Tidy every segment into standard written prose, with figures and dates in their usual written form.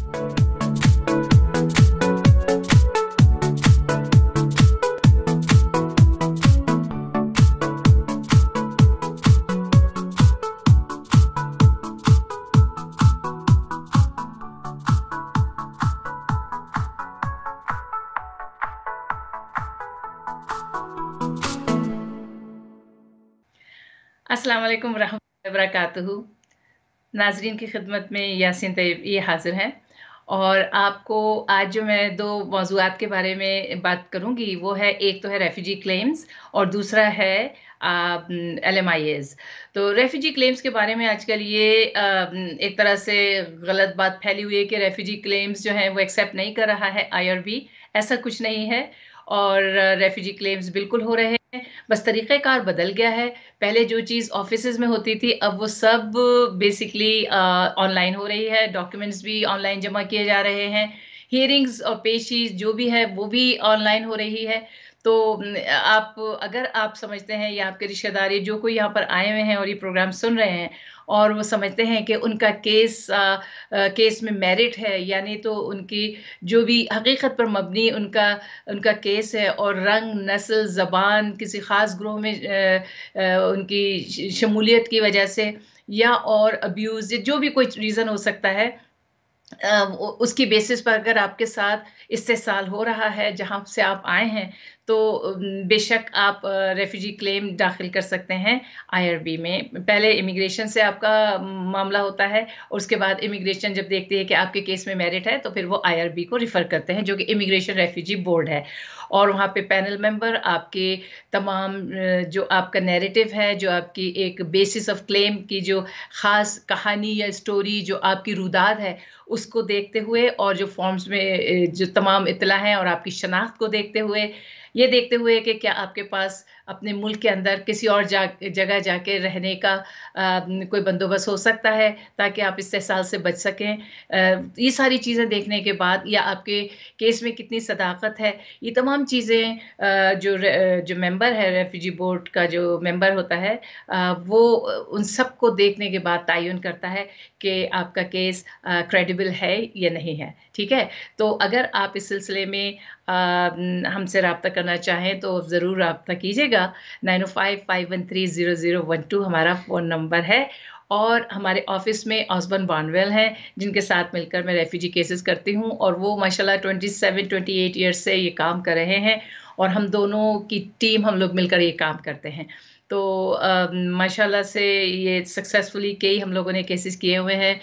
अस्सलाम वालेकुम रहमतुल्लाहि व बरकातुहू। नाज़रीन की खिदमत में यासीन तैयब ये हाज़िर हैं और आपको आज जो मैं 2 मौज़ूआत के बारे में बात करूँगी वो है, एक तो है रेफ्यूजी क्लेम्स और दूसरा है एलएमआईएज़। तो रेफ्यूजी क्लेम्स के बारे में आजकल ये एक तरह से गलत बात फैली हुई है कि रेफ्यूजी क्लेम्स जो हैं वो एक्सेप्ट नहीं कर रहा है आईआरबी। ऐसा कुछ नहीं है और रेफ्यूजी क्लेम्स बिल्कुल हो रहे हैं, बस तरीक़ेकार बदल गया है। पहले जो चीज़ ऑफ़िसेज़ में होती थी, अब वो सब बेसिकली ऑनलाइन हो रही है, डॉक्यूमेंट्स भी ऑनलाइन जमा किए जा रहे हैं, हियरिंग्स और पेशी जो भी है, वो भी ऑनलाइन हो रही है। तो आप अगर आप समझते हैं या आपके रिश्तेदार जो कोई यहाँ पर आए हुए हैं और ये प्रोग्राम सुन रहे हैं और वो समझते हैं कि उनका केस में मेरिट है, यानी तो उनकी जो भी हकीकत पर मबनी उनका उनका केस है और रंग, नस्ल, ज़बान, किसी ख़ास ग्रुप में उनकी शमूलियत की वजह से या और अब्यूज़ जो भी कोई रीज़न हो सकता है, उसकी बेसिस पर अगर आपके साथ इस्तेहसाल हो रहा है जहाँ से आप आए हैं, तो बेशक आप रेफ्यूजी क्लेम दाखिल कर सकते हैं आईआरबी में। पहले इमिग्रेशन से आपका मामला होता है और उसके बाद इमिग्रेशन जब देखती है कि आपके केस में मेरिट है, तो फिर वो आईआरबी को रिफ़र करते हैं, जो कि इमिग्रेशन रेफ्यूजी बोर्ड है। और वहाँ पे पैनल मेंबर आपके तमाम जो आपका नैरेटिव है, जो आपकी एक बेसिस ऑफ क्लेम की जो ख़ास कहानी या स्टोरी जो आपकी रुदात है, उसको देखते हुए और जो फॉर्म्स में जो तमाम इत्तला हैं और आपकी शनाख्त को देखते हुए, ये देखते हुए कि क्या आपके पास अपने मुल्क के अंदर किसी और जगह जाके रहने का कोई बंदोबस्त हो सकता है, ताकि आप इस्तेहसाल से बच सकें। ये सारी चीज़ें देखने के बाद या आपके केस में कितनी सदाकत है, ये तमाम चीज़ें जो मेंबर है रेफ्यूजी बोर्ड का जो मेंबर होता है, वो उन सबको देखने के बाद तयन करता है कि आपका केस क्रेडिबल है या नहीं है, ठीक है? तो अगर आप इस सिलसिले में हमसे राब्ता करना चाहें तो ज़रूर राब्ता कीजिएगा। 9055130012 हमारा फ़ोन नंबर है और हमारे ऑफ़िस में ऑस्बर्न बार्नवेल हैं, जिनके साथ मिलकर मैं रेफ्यूजी केसेस करती हूँ और वो माशाल्लाह 27-28 ईयर्स से ये काम कर रहे हैं और हम दोनों की टीम हम लोग मिलकर ये काम करते हैं। तो माशाल्लाह से ये सक्सेसफुली कई हम लोगों ने केसेस किए हुए हैं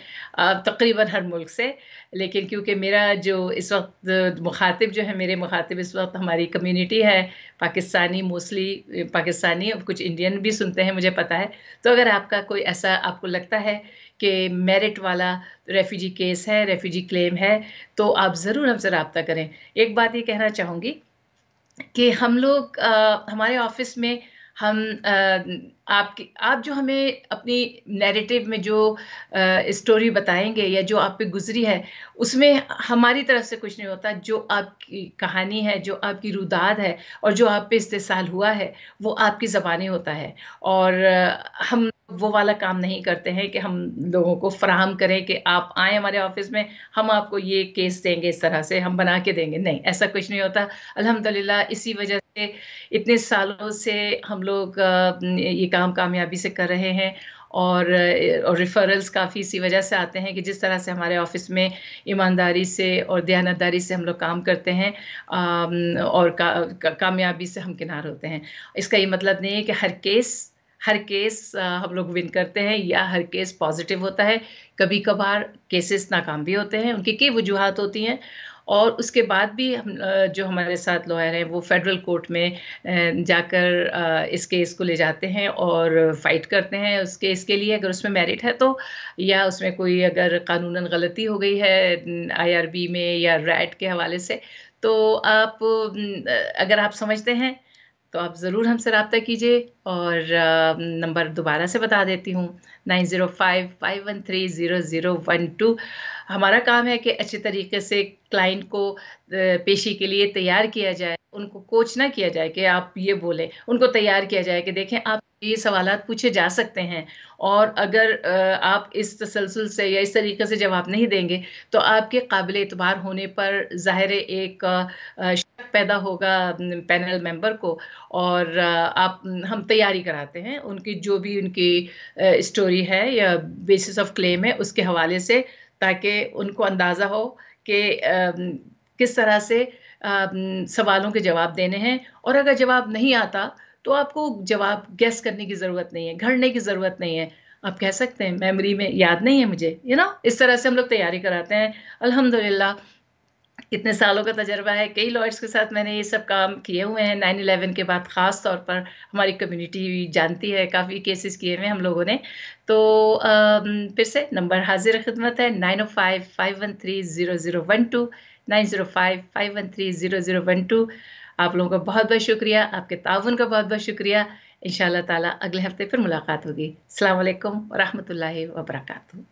तकरीबन हर मुल्क से। लेकिन क्योंकि मेरा जो इस वक़्त मुख़ातिब जो है, मेरे मुख़ातिब इस वक़्त हमारी कम्युनिटी है पाकिस्तानी, मोस्टली पाकिस्तानी और कुछ इंडियन भी सुनते हैं, मुझे पता है। तो अगर आपका कोई ऐसा आपको लगता है कि मेरिट वाला रेफ्यूजी केस है, रेफ्यूजी क्लेम है, तो आप ज़रूर हमसे राब्ता करें। एक बात ये कहना चाहूँगी कि हम लोग हमारे ऑफ़िस में हम आप जो हमें अपनी नैरेटिव में जो स्टोरी बताएँगे या जो आप पे गुज़री है, उसमें हमारी तरफ से कुछ नहीं होता। जो आपकी कहानी है, जो आपकी रुदात है और जो आप पे इस्तेहसाल हुआ है, वो आपकी ज़बानी होता है और हम वो वाला काम नहीं करते हैं कि हम लोगों को फ़राहम करें कि आप आएँ हमारे ऑफ़िस में, हम आपको ये केस देंगे, इस तरह से हम बना के देंगे। नहीं, ऐसा कुछ नहीं होता। अल्हम्दुलिल्लाह इसी वजह से इतने सालों से हम लोग ये काम कामयाबी से कर रहे हैं और रेफरल्स काफ़ी इसी वजह से आते हैं कि जिस तरह से हमारे ऑफ़िस में ईमानदारी से और दयानतदारी से हम लोग काम करते हैं और कामयाबी से हमकिनार होते हैं। इसका ये मतलब नहीं है कि हर केस हम लोग विन करते हैं या हर केस पॉज़िटिव होता है। कभी-कभार केसेस नाकाम भी होते हैं, उनकी कई वजूहात होती हैं और उसके बाद भी जो हमारे साथ लॉयर हैं वो फेडरल कोर्ट में जाकर इस केस को ले जाते हैं और फाइट करते हैं उस केस के लिए, अगर उसमें मेरिट है तो, या उसमें कोई अगर कानूनन गलती हो गई है आईआरबी में या रैट के हवाले से, तो आप अगर आप समझते हैं तो आप ज़रूर हमसे राब्ता कीजिए और नंबर दोबारा से बता देती हूँ, 9055130012। हमारा काम है कि अच्छे तरीके से क्लाइंट को पेशी के लिए तैयार किया जाए, उनको कोच ना किया जाए कि आप ये बोलें, उनको तैयार किया जाए कि देखें आप ये सवालात पूछे जा सकते हैं और अगर आप इस तसलसल से या इस तरीके से जवाब नहीं देंगे, तो आपके काबिल एतबार होने पर ज़ाहिर है एक शक पैदा होगा पैनल मेंबर को और हम तैयारी कराते हैं, उनकी जो भी उनकी स्टोरी है या बेसिस ऑफ क्लेम है, उसके हवाले से ताकि उनको अंदाज़ा हो कि किस तरह से सवालों के जवाब देने हैं और अगर जवाब नहीं आता, तो आपको जवाब गेस करने की ज़रूरत नहीं है, घड़ने की ज़रूरत नहीं है। आप कह सकते हैं मेमोरी में याद नहीं है मुझे, इस तरह से हम लोग तैयारी कराते हैं। अल्हम्दुलिल्लाह कितने सालों का तजुर्बा है, कई लॉयर्स के साथ मैंने ये सब काम किए हुए हैं, 9/11 के बाद ख़ास तौर पर हमारी कम्युनिटी जानती है, काफ़ी केसेस किए हुए हैं हम लोगों ने। तो फिर से नंबर हाज़िर-ए-ख़िदमत है 9055130012 9055130012। आप लोगों का बहुत-बहुत शुक्रिया, आपके ताउन का बहुत-बहुत शुक्रिया। इंशाअल्लाह ताला अगले हफ़्ते फिर मुलाकात होगी। अस्सलाम वालेकुम व रहमतुल्लाहि व बरकातहू।